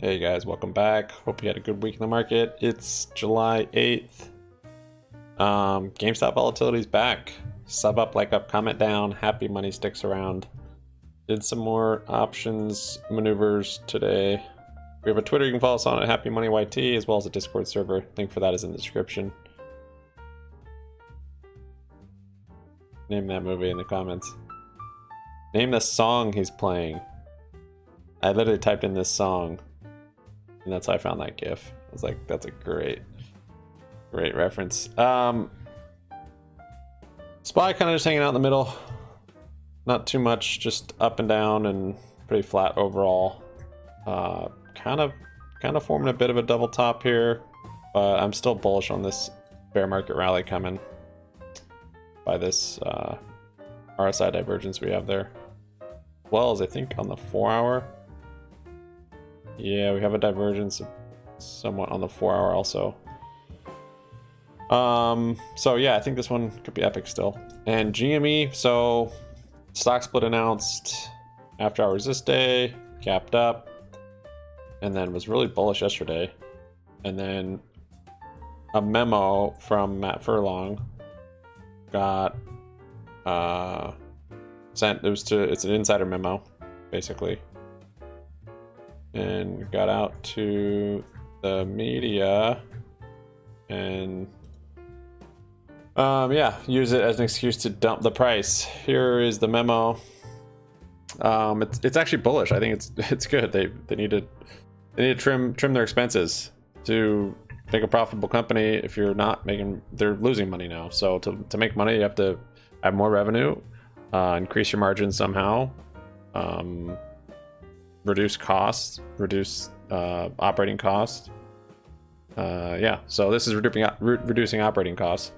Hey guys, welcome back. Hope you had a good week in the market. It's July 8th. GameStop volatility's back. Sub up, like up, comment down. Happy money sticks around. Did some more options maneuvers today. We have a Twitter you can follow us on at Happy Money YT, as well as a Discord server. Link for that is in the description. Name that movie in the comments. Name the song he's playing. I literally typed in this song, and that's how I found that GIF. I was like, that's a great reference. SPY kind of just hanging out in the middle. Not too much, just up and down and pretty flat overall. Kind of forming a bit of a double top here, but I'm still bullish on this bear market rally coming by this RSI divergence we have there. As well as I think on the 4-hour. Yeah, we have a divergence somewhat on the 4-hour also. So yeah, I think this one could be epic still. And GME, so stock split announced after hours this day, gapped up, and then was really bullish yesterday. And then a memo from Matt Furlong got sent. It's an insider memo, basically. And got out to the media and yeah, use it as an excuse to dump the price. Here is the memo. It's actually bullish. I think it's good. They need to trim their expenses to make a profitable company. If you're not making, they're losing money now. So to make money, you have to have more revenue, increase your margin somehow. Reduce costs, reduce operating costs. Yeah, so this is reducing operating costs,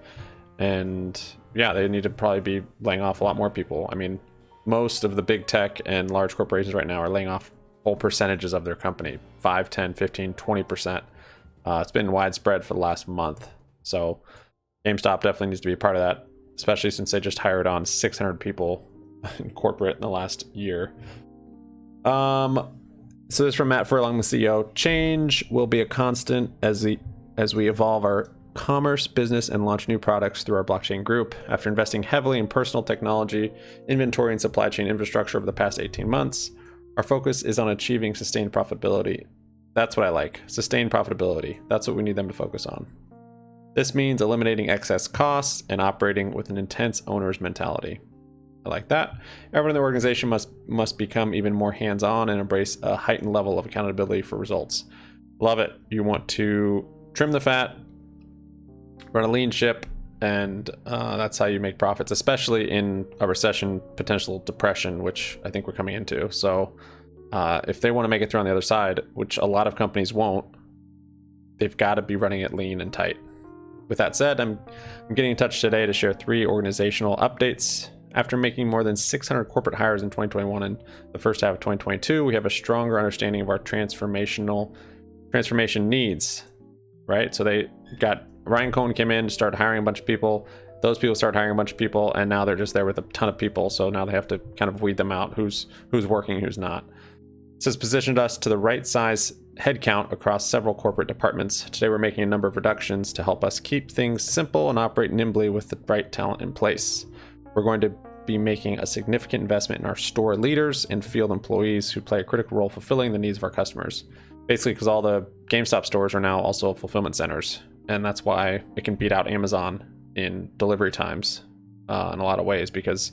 and yeah, they need to probably be laying off a lot more people. I mean, most of the big tech and large corporations right now are laying off whole percentages of their company, 5, 10, 15, 20%. It's been widespread for the last month, so GameStop definitely needs to be a part of that, especially since they just hired on 600 people in corporate in the last year. So this is from Matt Furlong, the CEO. Change will be a constant as we evolve our commerce business and launch new products through our blockchain group. After investing heavily in personal technology, inventory, and supply chain infrastructure over the past 18 months, our focus is on achieving sustained profitability. That's what I like. Sustained profitability. That's what we need them to focus on. This means eliminating excess costs and operating with an intense owner's mentality. I like that. Everyone in the organization must become even more hands-on and embrace a heightened level of accountability for results. Love it. You want to trim the fat, run a lean ship, and that's how you make profits, especially in a recession, potential depression, which I think we're coming into. So if they want to make it through on the other side, which a lot of companies won't, they've got to be running it lean and tight. With that said, I'm getting in touch today to share 3 organizational updates. After making more than 600 corporate hires in 2021 and the first half of 2022, we have a stronger understanding of our transformation needs, right? So they got Ryan Cohen came in to start hiring a bunch of people. Those people start hiring a bunch of people, and now they're just there with a ton of people. So now they have to kind of weed them out, who's working, who's not. This has positioned us to the right size headcount across several corporate departments. Today we're making a number of reductions to help us keep things simple and operate nimbly with the right talent in place. We're going to be making a significant investment in our store leaders and field employees who play a critical role fulfilling the needs of our customers. Basically, because all the GameStop stores are now also fulfillment centers, and that's why it can beat out Amazon in delivery times in a lot of ways, because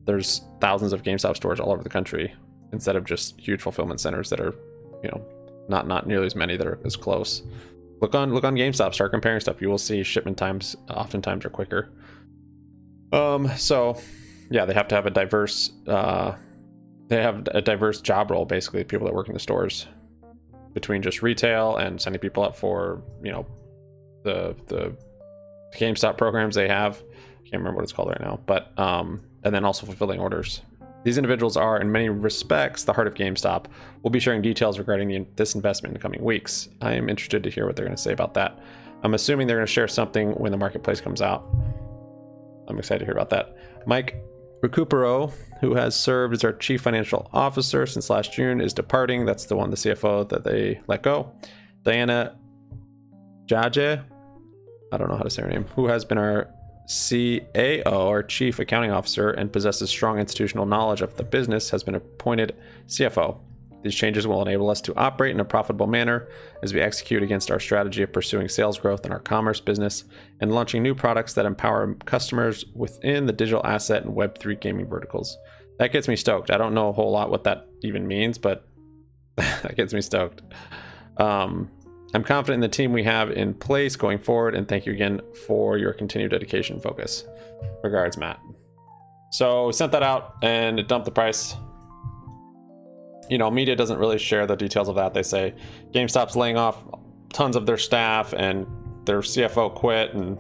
there's thousands of GameStop stores all over the country instead of just huge fulfillment centers that are, not nearly as many that are as close. Look on GameStop, start comparing stuff. You will see shipment times oftentimes are quicker. So yeah, they have to have a diverse job role, basically, people that work in the stores, between just retail and sending people up for, the GameStop programs they have. Can't remember what it's called right now, but and then also fulfilling orders. These individuals are, in many respects, the heart of GameStop. We'll be sharing details regarding this investment in the coming weeks. I am interested to hear what they're going to say about that. I'm assuming they're going to share something when the marketplace comes out. I'm excited to hear about that. Mike, Recupero, who has served as our chief financial officer since last June, is departing. That's the one, the CFO that they let go. Diana Jaje, I don't know how to say her name, who has been our CAO, our chief accounting officer, and possesses strong institutional knowledge of the business, has been appointed CFO. These changes will enable us to operate in a profitable manner as we execute against our strategy of pursuing sales growth in our commerce business and launching new products that empower customers within the digital asset and Web3 gaming verticals. That gets me stoked. I don't know a whole lot what that even means, but that gets me stoked. I'm confident in the team we have in place going forward, and thank you again for your continued dedication and focus. Regards, Matt. So we sent that out and it dumped the price. You know, media doesn't really share the details of that. They say GameStop's laying off tons of their staff and their CFO quit, and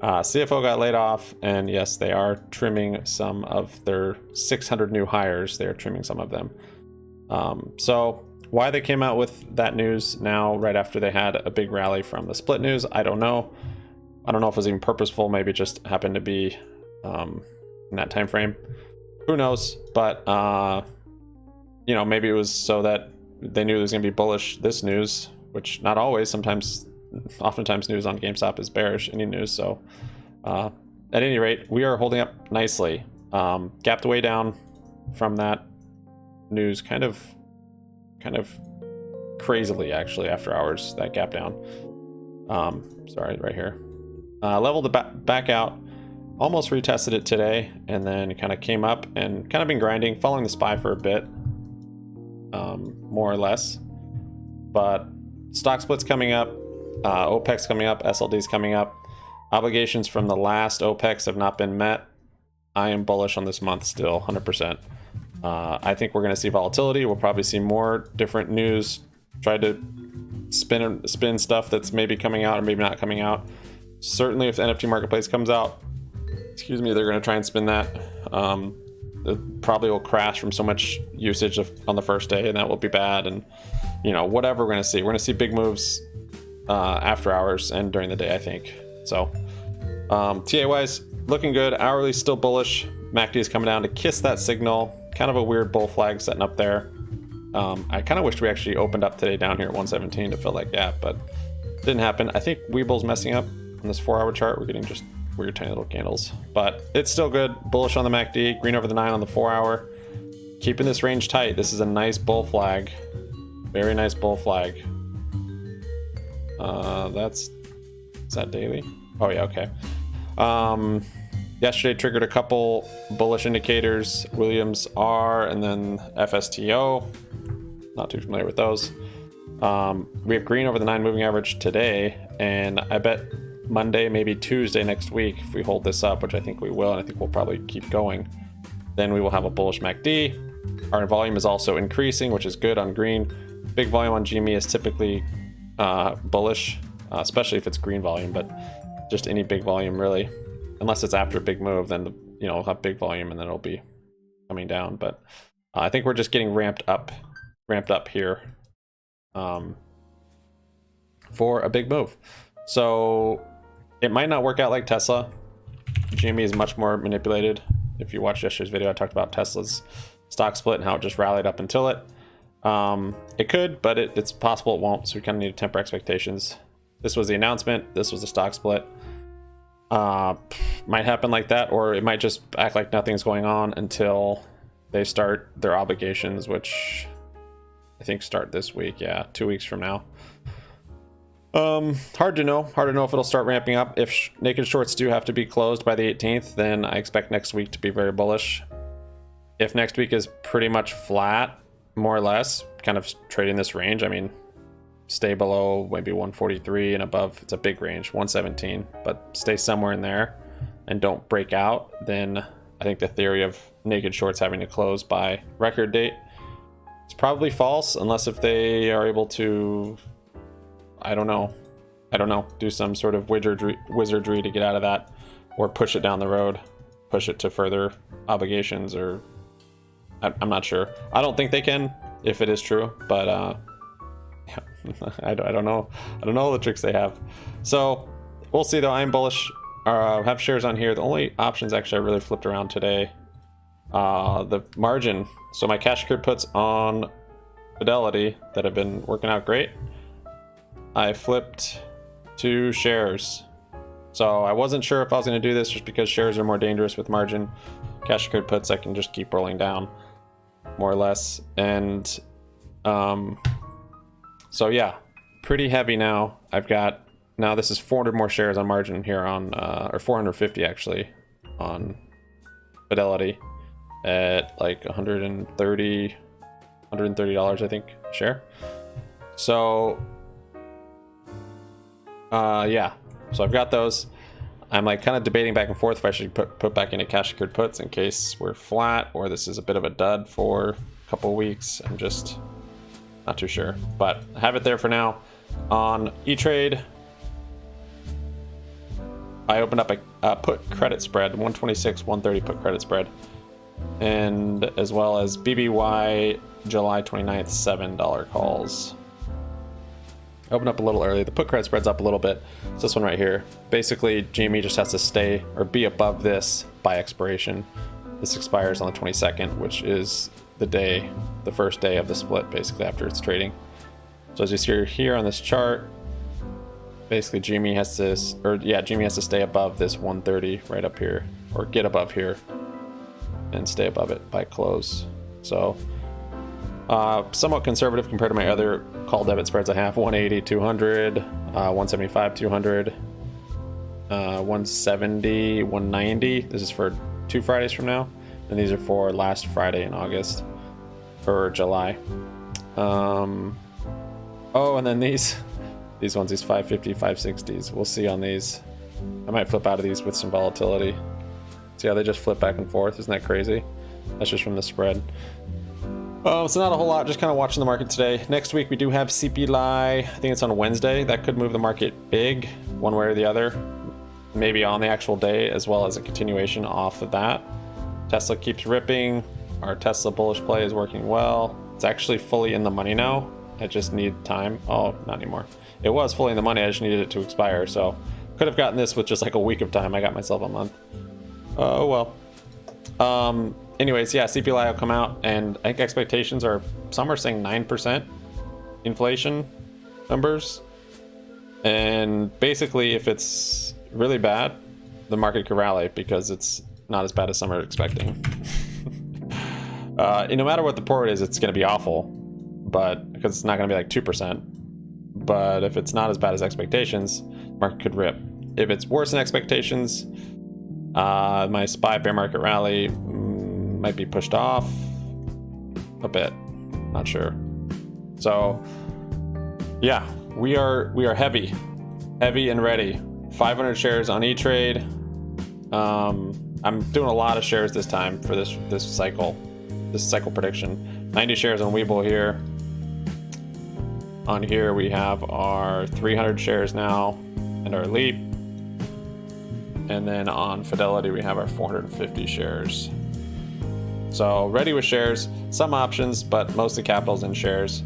CFO got laid off. And yes, they are trimming some of their 600 new hires. They are trimming some of them. So why they came out with that news now, right after they had a big rally from the split news, I don't know. I don't know if it was even purposeful. Maybe it just happened to be in that time frame. Who knows? But you know, maybe it was so that they knew there was going to be bullish this news, which not always. Oftentimes news on GameStop is bearish, any news. So at any rate, we are holding up nicely. Gapped way down from that news, kind of crazily actually after hours, that gap down. Sorry, right here. Leveled back out, almost retested it today, and then kind of came up and kind of been grinding, following the SPY for a bit. More or less, but stock splits coming up, OPEX coming up, SLDs coming up. Obligations from the last OPEX have not been met. I am bullish on this month still, 100%. I think we're going to see volatility. We'll probably see more different news, try to spin stuff that's maybe coming out or maybe not coming out. Certainly if the NFT marketplace comes out, they're going to try and spin that. It probably will crash from so much usage on the first day, and that will be bad. And you know, whatever we're going to see. We're going to see big moves after hours and during the day, I think. So TA wise, looking good. Hourly still bullish. MACD is coming down to kiss that signal. Kind of a weird bull flag setting up there. I kind of wished we actually opened up today down here at 117 to fill that gap, but didn't happen. I think Weeble's messing up on this 4-hour chart. We're getting just weird tiny little candles, but it's still good. Bullish on the MACD, green over the 9 on the 4-hour. Keeping this range tight. This is a nice bull flag. Very nice bull flag. Is that daily? Oh yeah, okay. Yesterday triggered a couple bullish indicators, Williams R and then FSTO. Not too familiar with those. We have green over the 9 moving average today, and I bet Monday, maybe Tuesday next week, if we hold this up, which I think we will, and I think we'll probably keep going, then we will have a bullish MACD. Our volume is also increasing, which is good on green. Big volume on GME is typically bullish, especially if it's green volume, but just any big volume really, unless it's after a big move, then we'll have big volume and then it'll be coming down. But I think we're just getting ramped up here for a big move. So it might not work out like Tesla. GME is much more manipulated. If you watched yesterday's video, I talked about Tesla's stock split and how it just rallied up until it. It could, but it's possible it won't. So we kind of need to temper expectations. This was the announcement. This was the stock split. Might happen like that, or it might just act like nothing's going on until they start their obligations, which I think start this week. Yeah, 2 weeks from now. Hard to know if it'll start ramping up. If naked shorts do have to be closed by the 18th, then I expect next week to be very bullish. If next week is pretty much flat, more or less, kind of trading this range, I mean, stay below maybe 143 and above, it's a big range, 117, but stay somewhere in there and don't break out, then I think the theory of naked shorts having to close by record date is probably false, unless if they are able to, I don't know, do some sort of wizardry to get out of that, or push it down the road, push it to further obligations, or I'm not sure. I don't think they can, if it is true, but yeah, I don't know the tricks they have. So we'll see though. I'm bullish have shares on here. The only options actually I really flipped around today, the margin. So my cash secured puts on Fidelity that have been working out great, I flipped to shares. So I wasn't sure if I was going to do this just because shares are more dangerous with margin. Cash secured puts I can just keep rolling down more or less. And so yeah, pretty heavy now. I've got, now this is 400 more shares on margin here on, or 450 actually, on Fidelity at like $130 I think share. So yeah, so I've got those. I'm like kind of debating back and forth if I should put back into cash secured puts in case we're flat or this is a bit of a dud for a couple of weeks. I'm just not too sure, but I have it there for now. On E-Trade, I opened up a put credit spread, 126, 130 put credit spread, and as well as BBY July 29th, $7 calls. Open up a little early. The put credit spread's up a little bit. It's this one right here. Basically, GME just has to stay or be above this by expiration. This expires on the 22nd, which is the first day of the split, basically after it's trading. So as you see here on this chart, basically GME has to stay above this 130 right up here, or get above here and stay above it by close. So somewhat conservative compared to my other call debit spreads I have. 180, 200, 175, 200, 170, 190. This is for 2 Fridays from now, and these are for last Friday in August or July. Oh, and then these ones, these 550, 560s. We'll see on these. I might flip out of these with some volatility. See how they just flip back and forth? Isn't that crazy? That's just from the spread. So not a whole lot, just kind of watching the market today. Next week we do have CPI, I think it's on Wednesday. That could move the market big, one way or the other. Maybe on the actual day, as well as a continuation off of that. Tesla keeps ripping. Our Tesla bullish play is working well. It's actually fully in the money now. I just need time. Oh, not anymore. It was fully in the money, I just needed it to expire, so could have gotten this with just like a week of time. I got myself a month. Oh well. Anyways, yeah, CPI will come out, and I think expectations are, some are saying 9% inflation numbers. And basically, if it's really bad, the market could rally because it's not as bad as some are expecting. No matter what the report is, it's going to be awful, but because it's not going to be like 2%. But if it's not as bad as expectations, market could rip. If it's worse than expectations, my SPY bear market rally might be pushed off a bit, not sure. So yeah, we are heavy and ready. 500 shares on E-Trade. I'm doing a lot of shares this time for this cycle prediction. 90 shares on Webull here. On here we have our 300 shares now and our Leap, and then on Fidelity we have our 450 shares. So ready with shares, some options, but mostly capital's in shares.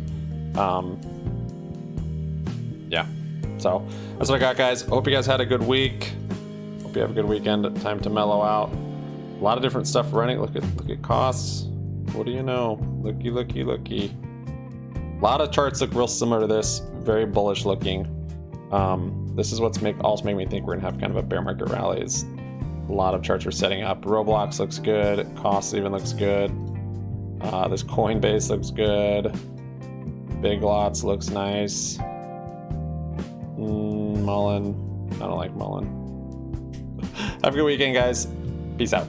Yeah, so that's what I got, guys. Hope you guys had a good week. Hope you have a good weekend. Time to mellow out. A lot of different stuff running. Look at costs. What do you know? Looky. A lot of charts look real similar to this. Very bullish looking. This is what's also making me think we're gonna have kind of a bear market rally. Is a lot of charts are setting up. Roblox looks good. Cost even looks good. This Coinbase looks good. Big Lots looks nice. Mullen. I don't like Mullen. Have a good weekend, guys. Peace out.